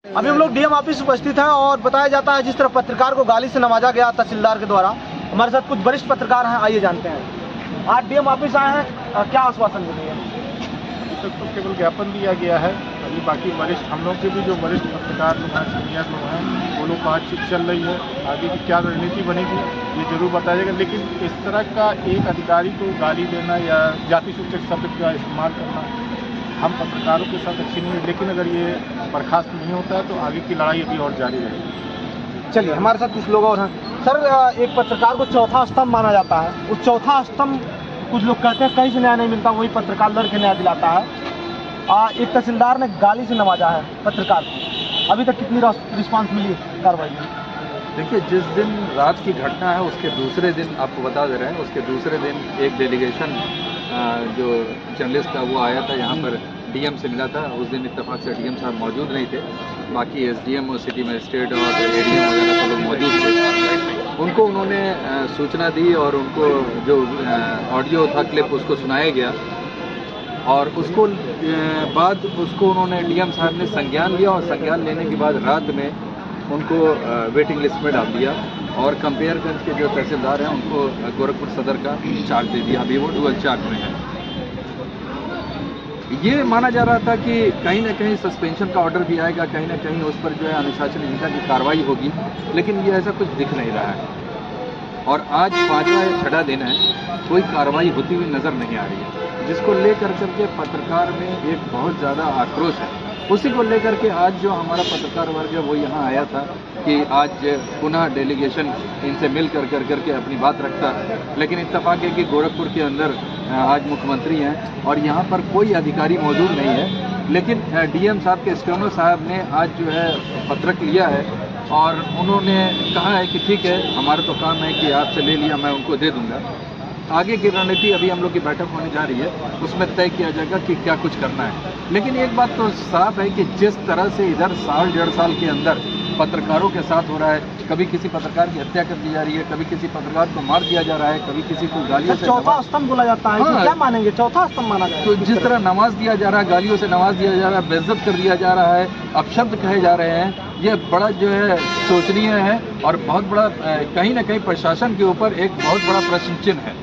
अभी हम लोग डीएम ऑफिस उपस्थित हैं और बताया जाता है जिस तरह पत्रकार को गाली से नवाजा गया तहसीलदार के द्वारा। हमारे साथ कुछ वरिष्ठ पत्रकार हैं, आइए जानते हैं। आज डीएम ऑफिस आए हैं, क्या आश्वासन मिली है? अभी तक तो केवल ज्ञापन दिया गया है। अभी बाकी वरिष्ठ हम लोग के भी जो वरिष्ठ पत्रकार लोग हैं, सीनियर लोग हैं, वो लोग बातचीत चल रही है। आगे की क्या रणनीति बनेगी ये जरूर बताया जाएगा। लेकिन इस तरह का एक अधिकारी को गाली देना या जाति सूचक शब्द का इस्तेमाल करना हम पत्रकारों के साथ अच्छी नहीं है। लेकिन अगर ये बर्खास्त नहीं होता है तो आगे की लड़ाई अभी और जारी रहेगी। चलिए, हमारे साथ कुछ लोग और हैं। सर, एक पत्रकार को चौथा स्तंभ माना जाता है। उस चौथा स्तंभ कुछ लोग कहते हैं कहीं से न्याय नहीं मिलता, वही पत्रकार लड़के न्याय दिलाता है। एक तहसीलदार ने गाली से नवाजा है पत्रकार को। अभी तक कितनी रिस्पांस मिली कार्रवाई में? देखिए, जिस दिन रात की घटना है उसके दूसरे दिन आपको बता दे रहे हैं, उसके दूसरे दिन एक डेलीगेशन जो जर्नलिस्ट था वो आया था यहाँ पर, डीएम से मिला था। उस दिन इत्तेफाक से डीएम साहब मौजूद नहीं थे, बाकी एसडीएम और सिटी मजिस्ट्रेट और एडीएम वगैरह सब लोग मौजूद थे। उनको उन्होंने सूचना दी और उनको जो ऑडियो था क्लिप उसको सुनाया गया और उसको बाद उसको उन्होंने डीएम साहब ने संज्ञान लिया और संज्ञान लेने के बाद रात में उनको वेटिंग लिस्ट में डाल दिया और कंपेयरगंज के जो तहसीलदार हैं उनको गोरखपुर सदर का चार्ज दे दिया। अभी वो डुअल चार्ज में है। ये माना जा रहा था कि कहीं ना कहीं सस्पेंशन का ऑर्डर भी आएगा, कहीं ना कहीं उस पर जो है अनुशासनहीनता की कार्रवाई होगी, लेकिन ये ऐसा कुछ दिख नहीं रहा है। और आज 5वां या 6वां दिन है, कोई कार्रवाई होती हुई नज़र नहीं आ रही है, जिसको लेकर करके पत्रकार में एक बहुत ज़्यादा आक्रोश है। उसी को लेकर के आज जो हमारा पत्रकार वर्ग है वो यहाँ आया था कि आज पुनः डेलीगेशन इनसे मिल करके अपनी बात रखता है। लेकिन इत्तेफाक है कि गोरखपुर के अंदर आज मुख्यमंत्री हैं और यहाँ पर कोई अधिकारी मौजूद नहीं है। लेकिन डीएम साहब के स्टेनो साहब ने आज जो है पत्रक लिया है और उन्होंने कहा है कि ठीक है, हमारा तो काम है कि आपसे ले लिया, मैं उनको दे दूँगा। आगे की रणनीति अभी हम लोग की बैठक होने जा रही है, उसमें तय किया जाएगा कि क्या कुछ करना है। लेकिन एक बात तो साफ है कि जिस तरह से इधर साल 1.5 साल के अंदर पत्रकारों के साथ हो रहा है, कभी किसी पत्रकार की हत्या कर दी जा रही है, कभी किसी पत्रकार को मार दिया जा रहा है, कभी किसी को गालियों से चौथा स्तंभ बोला जाता है। हाँ, क्या मानेंगे? चौथा स्तंभ माना जाए तो जिस तरह नमाज दिया जा रहा है, गालियों से नमाज दिया जा रहा है, बेइज्जत कर दिया जा रहा है, अपशब्द कहे जा रहे हैं, ये बड़ा जो है शोचनीय है और बहुत बड़ा कहीं ना कहीं प्रशासन के ऊपर एक बहुत बड़ा प्रश्न चिन्ह है,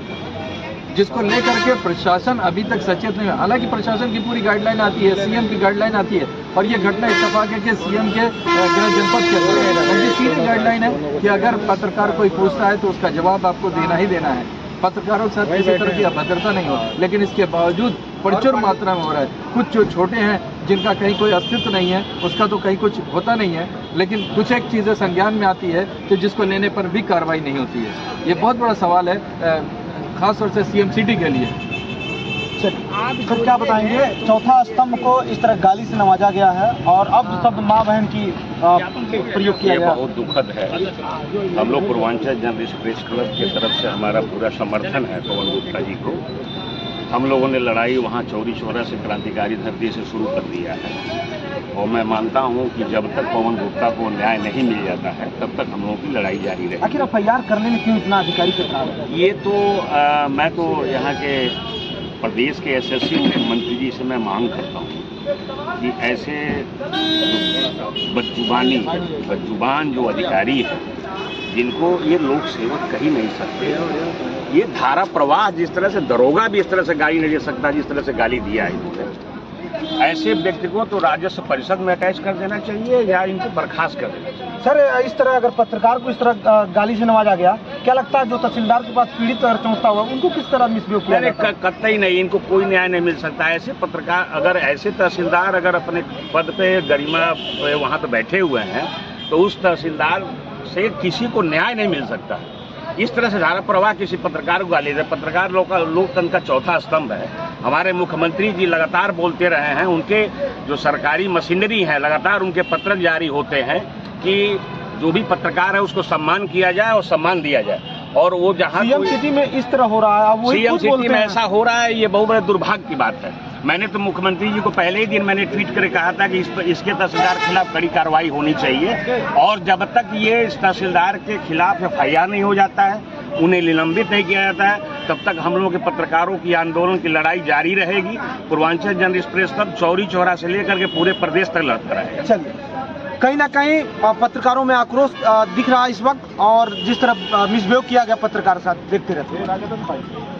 जिसको लेकर के प्रशासन अभी तक सचेत नहीं है। हालांकि प्रशासन की पूरी गाइडलाइन आती है, सीएम की गाइडलाइन आती है और ये घटना इत्तेफाक है कि सीएम के गृह जनपद के अंदर उनकी सीधी गाइडलाइन है कि अगर पत्रकार कोई पूछता है तो उसका जवाब आपको देना ही देना है। पत्रकारों के साथ किसी तरह की अभद्रता नहीं हो, लेकिन इसके बावजूद प्रचुर मात्रा में हो रहा है। कुछ जो छोटे हैं जिनका कहीं कोई अस्तित्व नहीं है, उसका तो कहीं कुछ होता नहीं है, लेकिन कुछ एक चीज़ें संज्ञान में आती है तो जिसको लेने पर भी कार्रवाई नहीं होती है। ये बहुत बड़ा सवाल है, खासतौर से सीएम सिटी के लिए। सर, क्या बताएंगे? चौथा स्तंभ को इस तरह गाली से नवाजा गया है और अब शब्द माँ बहन की प्रयोग किया गया। बहुत दुखद है। हम लोग पूर्वांचल जर्नलिस्ट प्रेस क्लब की तरफ से हमारा पूरा समर्थन है पवन गुप्ता जी को। हम लोगों ने लड़ाई वहाँ चौरी चौरा से क्रांतिकारी धरती से शुरू कर दिया है और मैं मानता हूँ कि जब तक पवन गुप्ता को न्याय नहीं मिल जाता है तब तक हम लोगों की लड़ाई जारी रहेगी। आखिर एफआईआर करने में क्यों इतना अधिकारी के साथ? ये तो मैं तो यहाँ के प्रदेश के एसएससी मुख्यमंत्री जी से मैं मांग करता हूँ कि ऐसे बदजुबान जो अधिकारी हैं, जिनको ये लोक सेवक कह ही नहीं सकते, ये धारा प्रवाह जिस तरह से दरोगा भी इस तरह से गाली नहीं दे सकता जिस तरह से गाली दिया है, ऐसे व्यक्ति को तो राजस्व परिषद में अटैच कर देना चाहिए या इनको बर्खास्त कर देना चाहिए। सर, इस तरह अगर पत्रकार को इस तरह गाली से नवाजा गया, क्या लगता है जो तहसीलदार के पास पीड़ित और चौंकता हुआ उनको किस तरह मिसबिहेव किया? कतई नहीं, इनको कोई न्याय नहीं मिल सकता। ऐसे पत्रकार अगर ऐसे तहसीलदार अगर अपने पद पे गरिमा पे वहाँ पे बैठे हुए हैं तो उस तहसीलदार से किसी को न्याय नहीं मिल सकता। इस तरह से धारा प्रवाह किसी पत्रकार को गाली दे। पत्रकार लोकतंत्र का चौथा स्तंभ है। हमारे मुख्यमंत्री जी लगातार बोलते रहे हैं, उनके जो सरकारी मशीनरी है लगातार उनके पत्रक जारी होते हैं कि जो भी पत्रकार है उसको सम्मान किया जाए और सम्मान दिया जाए। और वो जहाँ सीएम सिटी में इस तरह हो रहा है, सीएम सिटी में ऐसा हो रहा है, ये बहुत बड़े दुर्भाग्य की बात है। मैंने तो मुख्यमंत्री जी को पहले ही दिन मैंने ट्वीट करके कहा था कि इसके तहसीलदार के खिलाफ कड़ी कार्रवाई होनी चाहिए और जब तक ये इस तहसीलदार के खिलाफ एफआईआर नहीं हो जाता है, उन्हें निलंबित नहीं किया जाता है, तब तक हम लोगों के पत्रकारों की आंदोलन की लड़ाई जारी रहेगी। Purvanchal journalist press club Chauri Chaura से लेकर के पूरे प्रदेश तक लड़ता रहेगा। चलिए। कहीं ना कहीं पत्रकारों में आक्रोश दिख रहा है इस वक्त, और जिस तरह मिसबिहेव किया गया पत्रकार के साथ देखते रहते हैं।